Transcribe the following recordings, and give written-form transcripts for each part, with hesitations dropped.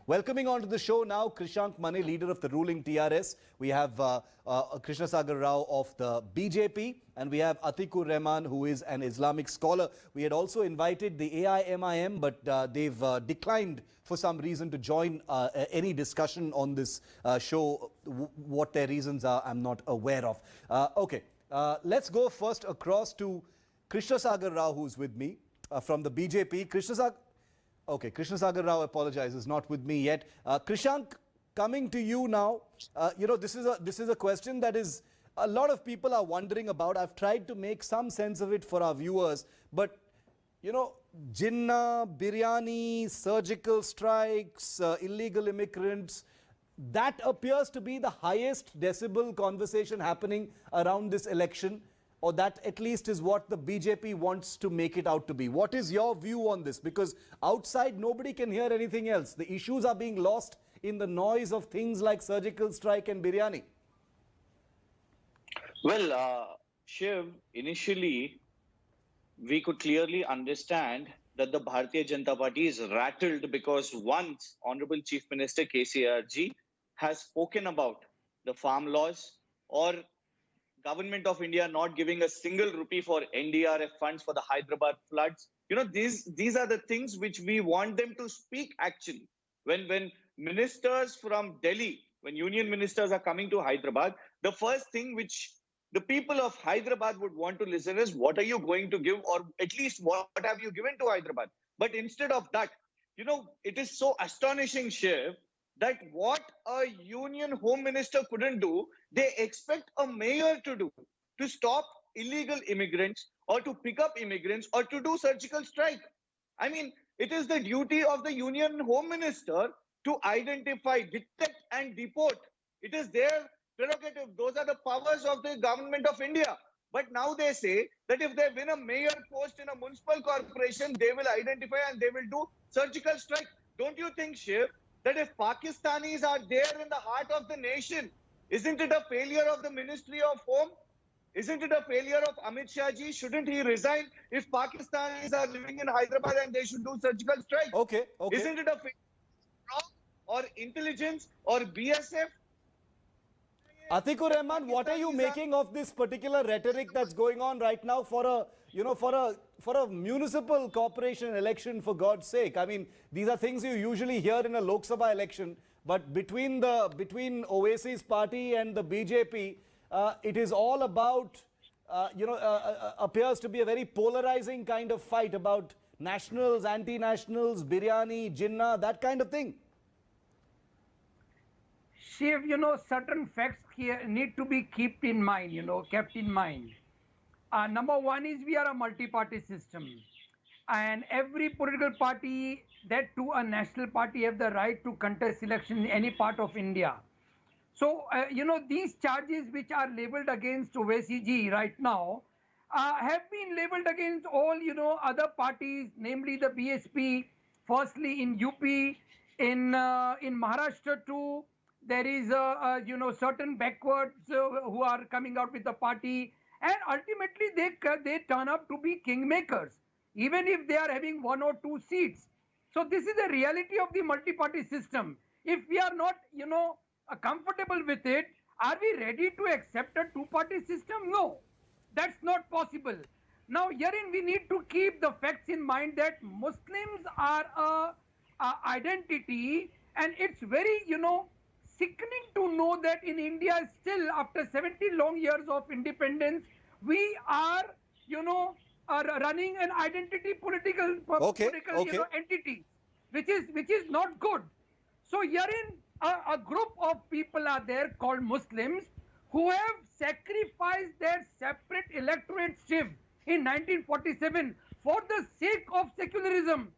Welcoming onto the show now, Krishank Mane, leader of the ruling TRS. We have Krishna Sagar Rao of the BJP, and we have Atikur Rahman, who is an Islamic scholar. We had also invited the AIMIM, but they've declined for some reason to join any discussion on this show. What their reasons are, I'm not aware of. Okay, let's go first across to Krishna Sagar Rao, who's with me from the BJP. Krishna Sagar Rao apologizes, not with me yet. Krishank, coming to you now. This is a question that is a lot of people are wondering about. I've tried to make some sense of it for our viewers, but Jinnah, biryani, surgical strikes, illegal immigrants, that appears to be the highest decibel conversation happening around this election, or that at least is what the BJP wants to make it out to be. What is your view on this? Because outside, nobody can hear anything else. The issues are being lost in the noise of things like surgical strike and biryani. Well, Shiv, initially, we could clearly understand that the Bharatiya Janata Party is rattled because once Honorable Chief Minister KCR ji has spoken about the farm laws or Government of India not giving a single rupee for NDRF funds for the Hyderabad floods. These are the things which we want them to speak actually. When ministers from Delhi, when union ministers are coming to Hyderabad, the first thing which the people of Hyderabad would want to listen is, what are you going to give, or at least what have you given to Hyderabad? But instead of that, it is so astonishing, Shiv, that what a union home minister couldn't do, they expect a mayor to do, to stop illegal immigrants or to pick up immigrants or to do surgical strike. I mean, it is the duty of the union home minister to identify, detect and deport. It is their prerogative. Those are the powers of the government of India. But now they say that if they win a mayor post in a municipal corporation, they will identify and they will do surgical strike. Don't you think, Shiv, that if Pakistanis are there in the heart of the nation, isn't it a failure of the Ministry of Home? Isn't it a failure of Amit Shah ji? Shouldn't he resign if Pakistanis are living in Hyderabad and they should do surgical strike? Okay. Isn't it a failure or intelligence or BSF? Atikur Rahman, what are you making of this particular rhetoric that's going on right now for a municipal corporation election, for God's sake? I mean, these are things you usually hear in a Lok Sabha election, but between Owaisi's party and the BJP, it is all about, appears to be a very polarizing kind of fight about nationals, anti-nationals, biryani, Jinnah, that kind of thing. Shiv, certain facts here need to be kept in mind. Number one is we are a multi-party system, and every political party, that too a national party, have the right to contest election in any part of India. So, these charges which are labeled against Owaisi ji right now have been labeled against all, other parties, namely the BSP, firstly in UP, in Maharashtra too. There is certain backwards who are coming out with the party, and ultimately they turn up to be kingmakers, even if they are having 1 or 2 seats. So this is the reality of the multi-party system. If we are not, comfortable with it, are we ready to accept a 2-party system? No, that's not possible. Now, herein we need to keep the facts in mind that Muslims are a identity, and it's very, sickening to know that in India still, after 70 long years of independence, we are, running an identity political entity, which is not good. So herein a group of people are there called Muslims who have sacrificed their separate electorate, Shiv, in 1947 for the sake of secularism.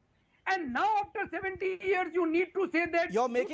And now after 70 years, you need to say that You're making